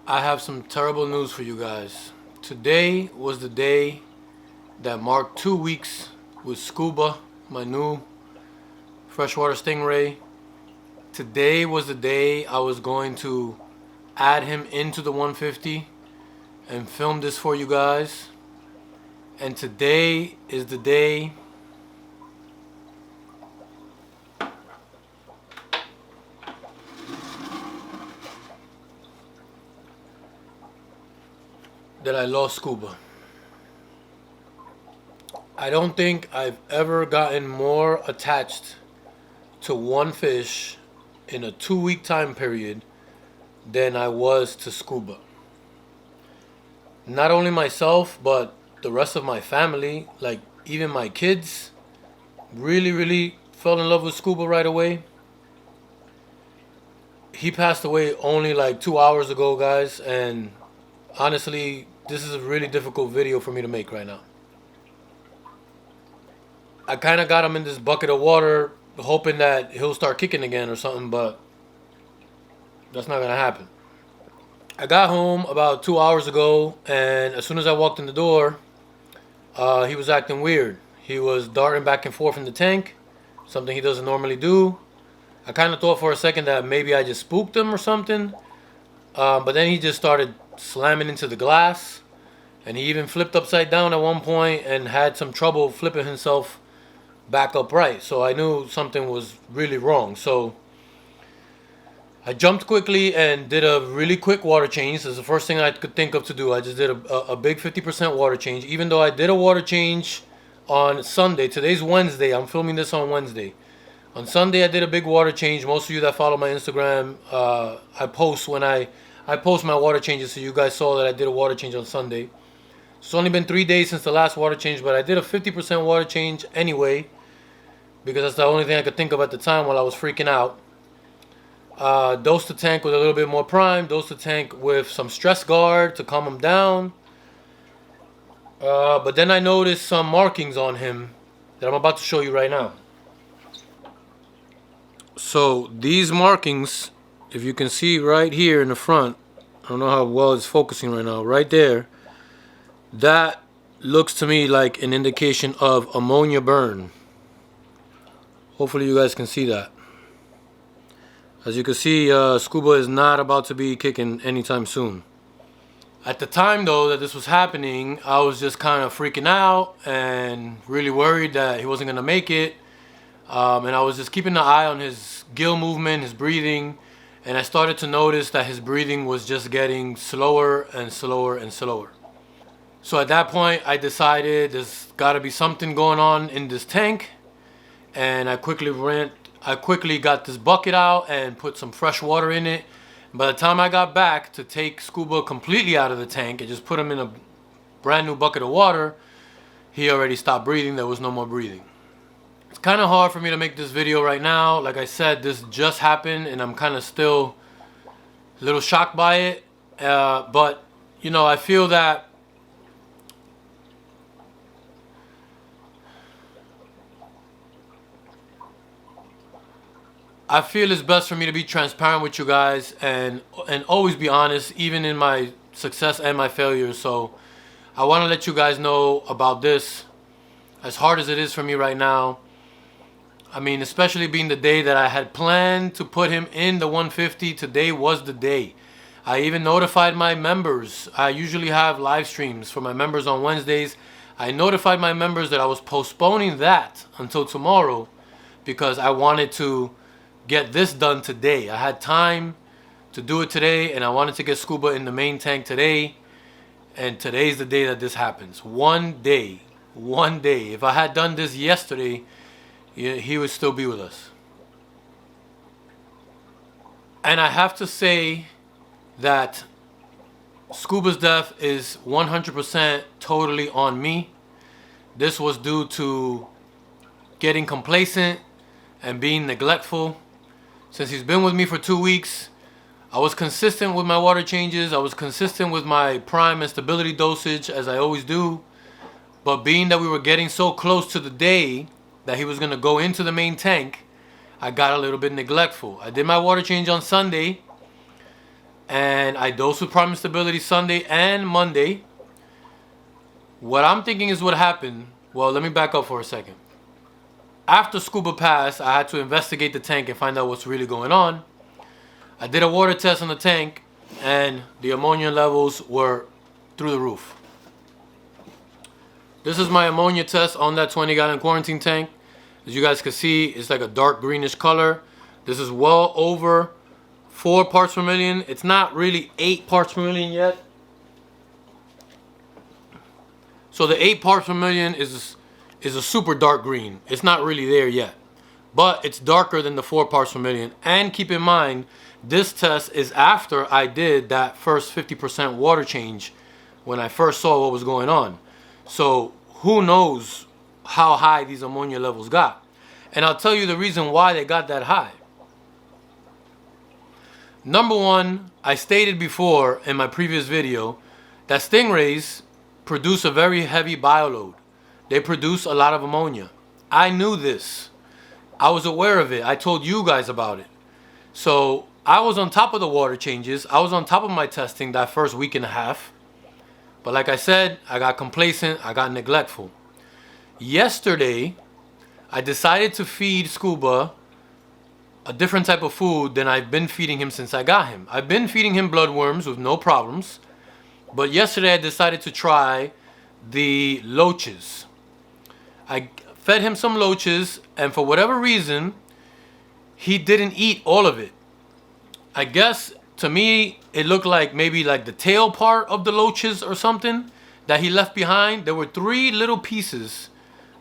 I have some terrible news for you guys. Today was the day that marked 2 weeks with Scuba, my new freshwater stingray. Today was the day I was going to add him into the 150 and film this for you guys. And today is the day that I lost Scuba. I don't think I've ever gotten more attached to one fish in a 2 week time period than I was to Scuba. Not only myself, but the rest of my family, like even my kids, really fell in love with Scuba right away. He passed away only like 2 hours ago, guys, and honestly, this is a really difficult video for me to make right now. I kind of got him in this bucket of water hoping that he'll start kicking again or something, but that's not gonna happen. I got home about 2 hours ago, and as soon as I walked in the door, he was acting weird. He was darting back and forth in the tank, something he doesn't normally do. I kind of thought for a second that maybe I just spooked him or something, but then he just started slamming into the glass, and he even flipped upside down at one point and had some trouble flipping himself back upright. So I knew something was really wrong. So I jumped quickly and did a really quick water change. This is the first thing I could think of to do. I just did a big 50% water change, even though I did a water change on Sunday. Today's Wednesday. I'm filming this on Wednesday. On Sunday, I did a big water change. Most of you that follow my Instagram, I post when I post my water changes, so you guys saw that I did a water change on Sunday. It's only been 3 days since the last water change, but I did a 50% water change anyway, because that's the only thing I could think of at the time while I was freaking out. Dosed the tank with a little bit more prime, dosed the tank with some stress guard to calm him down. But then I noticed some markings on him that I'm about to show you right now. So these markings, if you can see right here in the front, I don't know how well it's focusing right now, right there, that looks to me like an indication of ammonia burn. Hopefully you guys can see that. As you can see, Scuba is not about to be kicking anytime soon. At the time though that this was happening, I was just kind of freaking out and really worried that he wasn't going to make it. And I was just keeping an eye on his gill movement, his breathing, and I started to notice that his breathing was just getting slower and slower and slower. So at that point, I decided there's got to be something going on in this tank, and I quickly got this bucket out and put some fresh water in it. By the time I got back to take Scuba completely out of the tank and just put him in a brand new bucket of water, he already stopped breathing. There was no more breathing. It's kind of hard for me to make this video right now. Like I said, this just happened and I'm kind of still a little shocked by it. But, you know, I feel that it's best for me to be transparent with you guys and always be honest, even in my success and my failures. So I want to let you guys know about this, as hard as it is for me right now. I mean, especially being the day that I had planned to put him in the 150. Today was the day. I even notified my members. I usually have live streams for my members on Wednesdays. I notified my members that I was postponing that until tomorrow because I wanted to get this done today. I had time to do it today, and I wanted to get Scuba in the main tank today, and today's the day that this happens. One day. If I had done this yesterday, he would still be with us. And I have to say that Scuba's death is 100% totally on me. This was due to getting complacent and being neglectful. Since he's been with me for 2 weeks, I was consistent with my water changes. I was consistent with my prime and stability dosage, as I always do. But being that we were getting so close to the day that he was going to go into the main tank, I got a little bit neglectful. I did my water change on Sunday. and I dosed with Prime Stability Sunday and Monday. What I'm thinking is what happened. Well, let me back up for a second. After Scuba passed, I had to investigate the tank and find out what's really going on. I did a water test on the tank, and the ammonia levels were through the roof. This is my ammonia test on that 20-gallon quarantine tank. As you guys can see, it's like a dark greenish color. This is well over 4 parts per million. It's not really 8 parts per million yet. So the 8 parts per million is a super dark green. It's not really there yet, but it's darker than the 4 parts per million. And keep in mind, this test is after I did that first 50% water change when I first saw what was going on. So who knows how high these ammonia levels got. And I'll tell you the reason why they got that high. Number one, I stated before in my previous video that stingrays produce a very heavy bioload. They produce a lot of ammonia. I knew this. I was aware of it. I told you guys about it. So I was on top of the water changes. I was on top of my testing that first week and a half. But like I said, I got complacent. I got neglectful. Yesterday, I decided to feed Scuba a different type of food than I've been feeding him since I got him. I've been feeding him bloodworms with no problems. But yesterday I decided to try the loaches. I fed him some loaches, and for whatever reason, he didn't eat all of it. I guess to me it looked like maybe like the tail part of the loaches or something that he left behind. There were 3 little pieces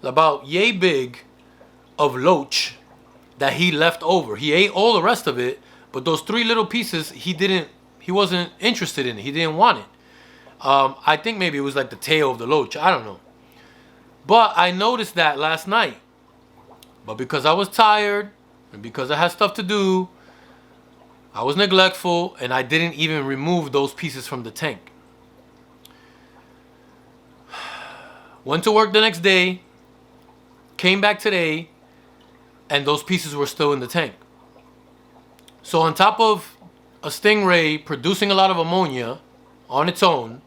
about yay big of loach that he left over. He ate all the rest of it, but those 3 little pieces he wasn't interested in it. He didn't want it. I think maybe it was like the tail of the loach. I don't know. But I noticed that last night. But because I was tired and because I had stuff to do, I was neglectful and I didn't even remove those pieces from the tank. Went to work the next day, came back today, and those pieces were still in the tank. So on top of a stingray producing a lot of ammonia on its own,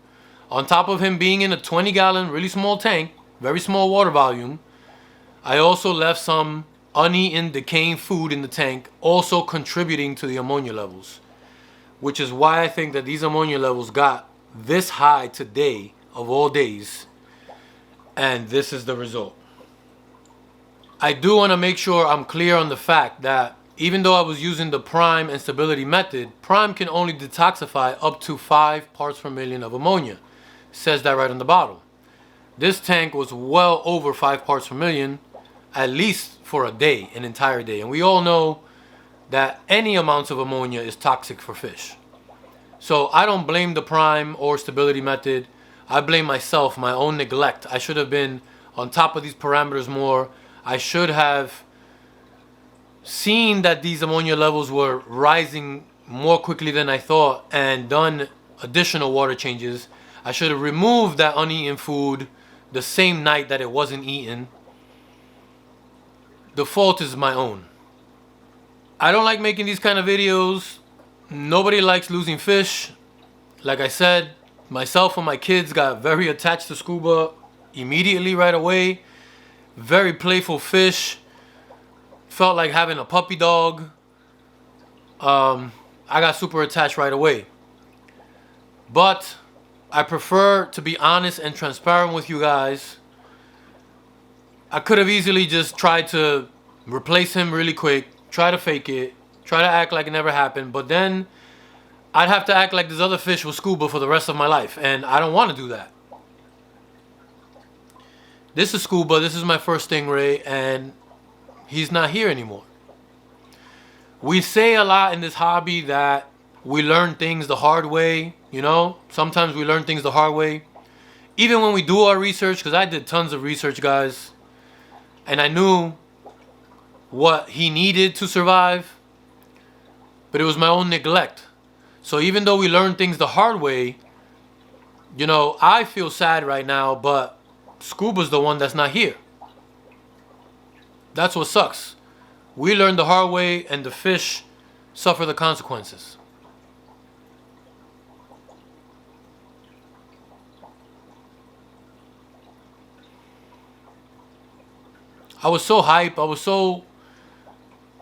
on top of him being in a 20-gallon, really small tank, very small water volume, I also left some uneaten, decaying food in the tank, also contributing to the ammonia levels. Which is why I think that these ammonia levels got this high today, of all days. And this is the result. I do want to make sure I'm clear on the fact that even though I was using the Prime and Stability method, Prime can only detoxify up to 5 parts per million of ammonia. It says that right on the bottle. This tank was well over 5 parts per million, at least for a day, an entire day. And we all know that any amounts of ammonia is toxic for fish. So I don't blame the Prime or Stability method. I blame myself, my own neglect. I should have been on top of these parameters more. I should have seen that these ammonia levels were rising more quickly than I thought and done additional water changes. I should have removed that uneaten food the same night that it wasn't eaten. The fault is my own. I don't like making these kind of videos. Nobody likes losing fish. Like I said, myself and my kids got very attached to Scuba immediately right away. Very playful fish. Felt like having a puppy dog. I got super attached right away. But I prefer to be honest and transparent with you guys. I could have easily just tried to replace him really quick, try to fake it, try to act like it never happened, but then I'd have to act like this other fish was Scuba for the rest of my life, and I don't want to do that. This is Scuba, this is my first stingray, and he's not here anymore. We say a lot in this hobby that we learn things the hard way, you know? Sometimes we learn things the hard way. Even when we do our research, because I did tons of research, guys, and I knew what he needed to survive, but it was my own neglect. So even though we learn things the hard way, you know, I feel sad right now, but Scuba's the one that's not here. That's what sucks. We learn the hard way and the fish suffer the consequences. I was so hype.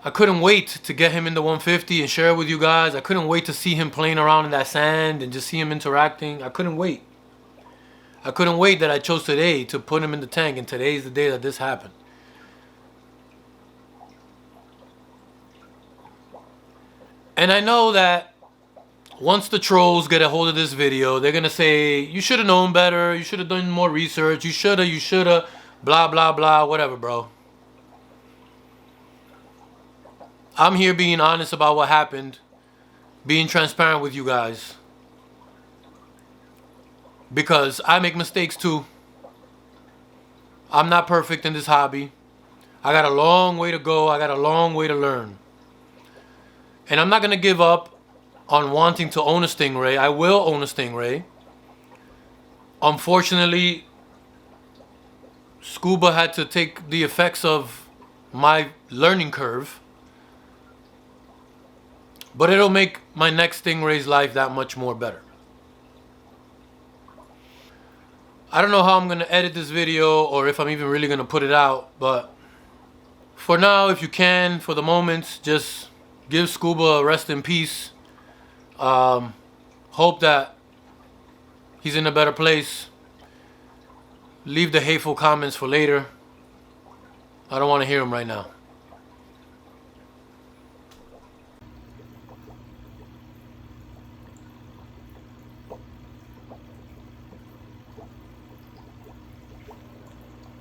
I couldn't wait to get him in the 150 and share it with you guys. I couldn't wait to see him playing around in that sand and just see him interacting. I couldn't wait. I couldn't wait that I chose today to put him in the tank, and today's the day that this happened. And I know that once the trolls get a hold of this video, they're going to say, you should have known better. You should have done more research. You should have, blah, blah, blah, whatever, bro. I'm here being honest about what happened, being transparent with you guys. Because I make mistakes too. I'm not perfect in this hobby. I got a long way to go. I got a long way to learn. And I'm not going to give up on wanting to own a stingray. I will own a stingray. Unfortunately, scuba had to take the effects of my learning curve. But it'll make my next stingray's life that much more better. I don't know how I'm going to edit this video or if I'm even really going to put it out. But for now, if you can, for the moment, just give Scuba a rest in peace. Hope that he's in a better place. Leave the hateful comments for later. I don't want to hear them right now.